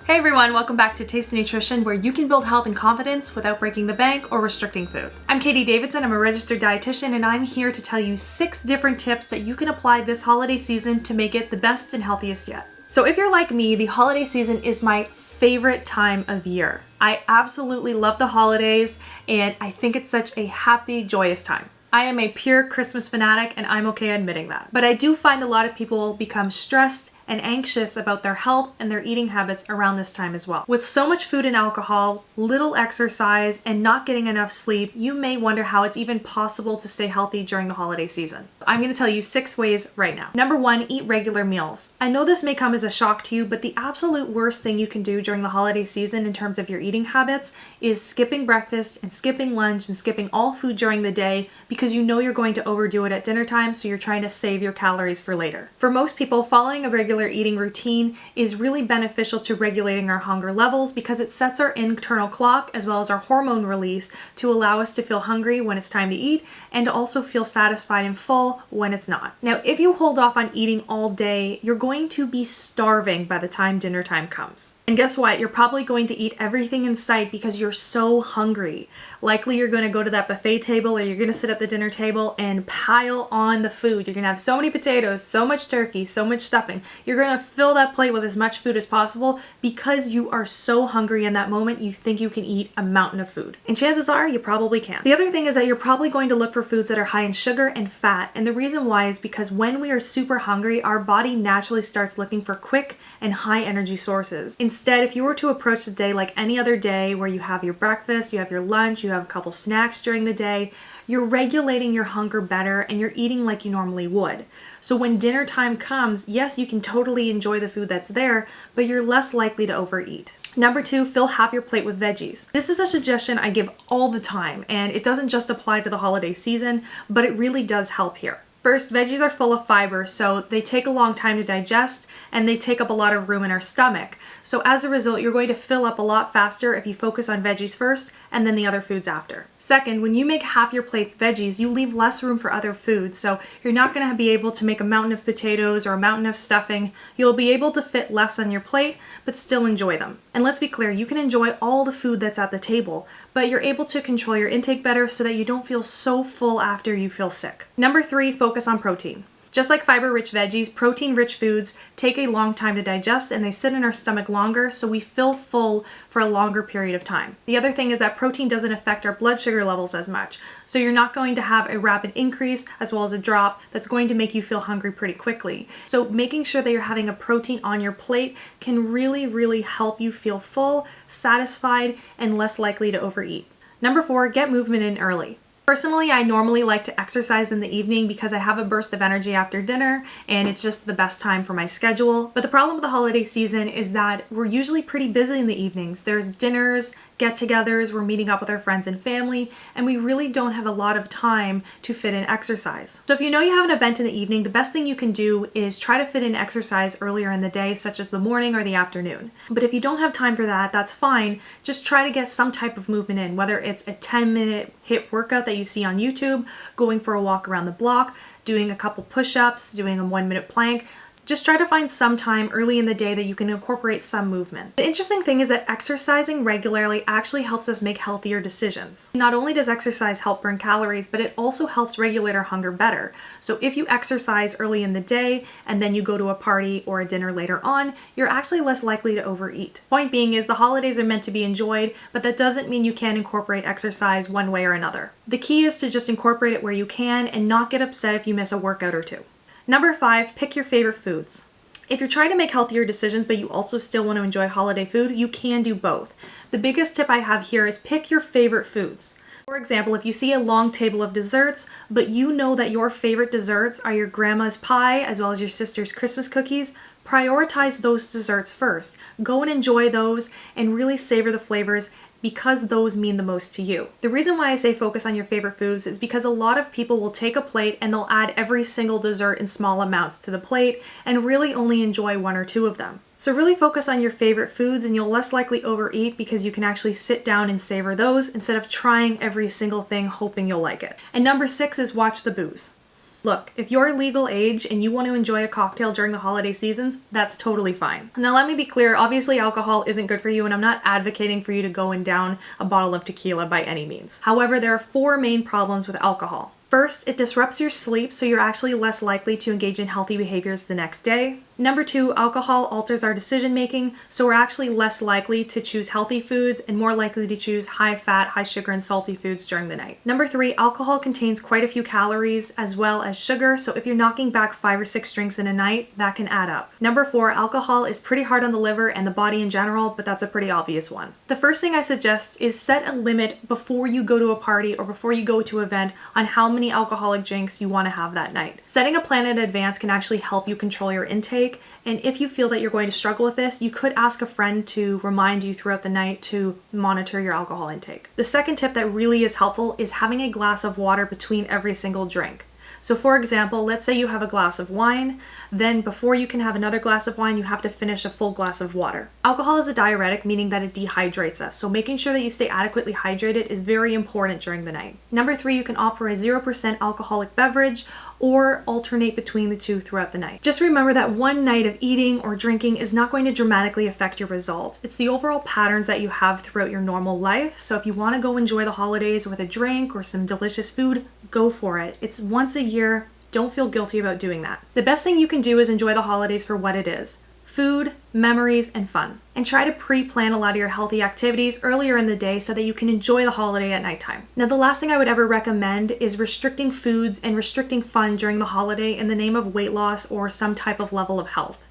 Hey everyone, welcome back to Taste of Nutrition, where you can build health and confidence without breaking the bank or restricting food. I'm Katie Davidson, I'm a registered dietitian, and I'm here to tell you 6 different tips that you can apply this holiday season to make it the best and healthiest yet. So if you're like me, the holiday season is my favorite time of year. I absolutely love the holidays, and I think it's such a happy, joyous time. I am a pure Christmas fanatic, and I'm okay admitting that. But I do find a lot of people become stressed and anxious about their health and their eating habits around this time as well. With so much food and alcohol, little exercise, and not getting enough sleep, you may wonder how it's even possible to stay healthy during the holiday season. I'm going to tell you 6 ways right now. Number 1, eat regular meals. I know this may come as a shock to you, but the absolute worst thing you can do during the holiday season in terms of your eating habits is skipping breakfast and skipping lunch and skipping all food during the day because you know you're going to overdo it at dinner time, so you're trying to save your calories for later. For most people, following a regular eating routine is really beneficial to regulating our hunger levels because it sets our internal clock as well as our hormone release to allow us to feel hungry when it's time to eat and to also feel satisfied and full when it's not. Now, if you hold off on eating all day, you're going to be starving by the time dinner time comes. And guess what? You're probably going to eat everything in sight because you're so hungry. Likely you're going to go to that buffet table, or you're going to sit at the dinner table and pile on the food. You're going to have so many potatoes, so much turkey, so much stuffing. You're going to fill that plate with as much food as possible because you are so hungry in that moment you think you can eat a mountain of food. And chances are you probably can. The other thing is that you're probably going to look for foods that are high in sugar and fat. And the reason why is because when we are super hungry, our body naturally starts looking for quick and high energy sources. Instead, if you were to approach the day like any other day where you have your breakfast, you have your lunch, you have a couple snacks during the day, you're regulating your hunger better and you're eating like you normally would. So when dinner time comes, yes, you can totally enjoy the food that's there, but you're less likely to overeat. Number 2, fill half your plate with veggies. This is a suggestion I give all the time, and it doesn't just apply to the holiday season, but it really does help here. First, veggies are full of fiber, so they take a long time to digest and they take up a lot of room in our stomach. So as a result, you're going to fill up a lot faster if you focus on veggies first and then the other foods after. Second, when you make half your plates veggies, you leave less room for other foods, so you're not going to be able to make a mountain of potatoes or a mountain of stuffing. You'll be able to fit less on your plate, but still enjoy them. And let's be clear, you can enjoy all the food that's at the table, but you're able to control your intake better so that you don't feel so full after you feel sick. Number 3, focus on protein. Just like fiber-rich veggies, protein-rich foods take a long time to digest and they sit in our stomach longer, so we feel full for a longer period of time. The other thing is that protein doesn't affect our blood sugar levels as much, so you're not going to have a rapid increase as well as a drop that's going to make you feel hungry pretty quickly. So making sure that you're having a protein on your plate can really help you feel full, satisfied, and less likely to overeat. Number 4, get movement in early. Personally, I normally like to exercise in the evening because I have a burst of energy after dinner and it's just the best time for my schedule. But the problem with the holiday season is that we're usually pretty busy in the evenings. There's dinners, get-togethers, we're meeting up with our friends and family, and we really don't have a lot of time to fit in exercise. So if you know you have an event in the evening, the best thing you can do is try to fit in exercise earlier in the day, such as the morning or the afternoon. But if you don't have time for that, that's fine. Just try to get some type of movement in, whether it's a 10-minute HIIT workout that you see on YouTube, going for a walk around the block, doing a couple push-ups, doing a 1-minute plank. Just try to find some time early in the day that you can incorporate some movement. The interesting thing is that exercising regularly actually helps us make healthier decisions. Not only does exercise help burn calories, but it also helps regulate our hunger better. So if you exercise early in the day and then you go to a party or a dinner later on, you're actually less likely to overeat. Point being is the holidays are meant to be enjoyed, but that doesn't mean you can't incorporate exercise one way or another. The key is to just incorporate it where you can and not get upset if you miss a workout or 2. Number 5, pick your favorite foods. If you're trying to make healthier decisions but you also still want to enjoy holiday food, you can do both. The biggest tip I have here is pick your favorite foods. For example, if you see a long table of desserts, but you know that your favorite desserts are your grandma's pie as well as your sister's Christmas cookies, prioritize those desserts first. Go and enjoy those and really savor the flavors because those mean the most to you. The reason why I say focus on your favorite foods is because a lot of people will take a plate and they'll add every single dessert in small amounts to the plate and really only enjoy 1 or 2 of them. So really focus on your favorite foods and you'll less likely overeat because you can actually sit down and savor those instead of trying every single thing hoping you'll like it. And number 6 is watch the booze. Look, if you're legal age and you want to enjoy a cocktail during the holiday seasons, that's totally fine. Now let me be clear, obviously alcohol isn't good for you and I'm not advocating for you to go and down a bottle of tequila by any means. However, there are 4 main problems with alcohol. First, it disrupts your sleep, so you're actually less likely to engage in healthy behaviors the next day. Number 2, alcohol alters our decision making, so we're actually less likely to choose healthy foods and more likely to choose high fat, high sugar, and salty foods during the night. Number 3, alcohol contains quite a few calories as well as sugar, so if you're knocking back 5 or 6 drinks in a night, that can add up. Number 4, alcohol is pretty hard on the liver and the body in general, but that's a pretty obvious one. The first thing I suggest is set a limit before you go to a party or before you go to an event on how many alcoholic drinks you want to have that night. Setting a plan in advance can actually help you control your intake, and if you feel that you're going to struggle with this, you could ask a friend to remind you throughout the night to monitor your alcohol intake. The second tip that really is helpful is having a glass of water between every single drink. So for example, let's say you have a glass of wine, then before you can have another glass of wine, you have to finish a full glass of water. Alcohol is a diuretic, meaning that it dehydrates us, so making sure that you stay adequately hydrated is very important during the night. Number 3, you can opt for a 0% alcoholic beverage or alternate between the two throughout the night. Just remember that one night of eating or drinking is not going to dramatically affect your results. It's the overall patterns that you have throughout your normal life, so if you want to go enjoy the holidays with a drink or some delicious food, go for it. It's once a year. Don't feel guilty about doing that. The best thing you can do is enjoy the holidays for what it is: food, memories, and fun. And try to pre-plan a lot of your healthy activities earlier in the day so that you can enjoy the holiday at nighttime. Now, the last thing I would ever recommend is restricting foods and restricting fun during the holiday in the name of weight loss or some type of level of health.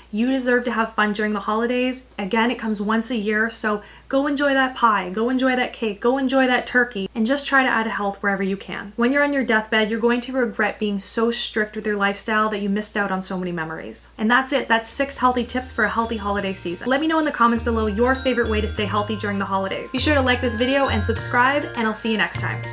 You deserve to have fun during the holidays. Again, it comes once a year, so go enjoy that pie, go enjoy that cake, go enjoy that turkey, and just try to add health wherever you can. When you're on your deathbed, you're going to regret being so strict with your lifestyle that you missed out on so many memories. And that's it. That's 6 healthy tips for a healthy holiday season. Let me know in the comments below your favorite way to stay healthy during the holidays. Be sure to like this video and subscribe, and I'll see you next time.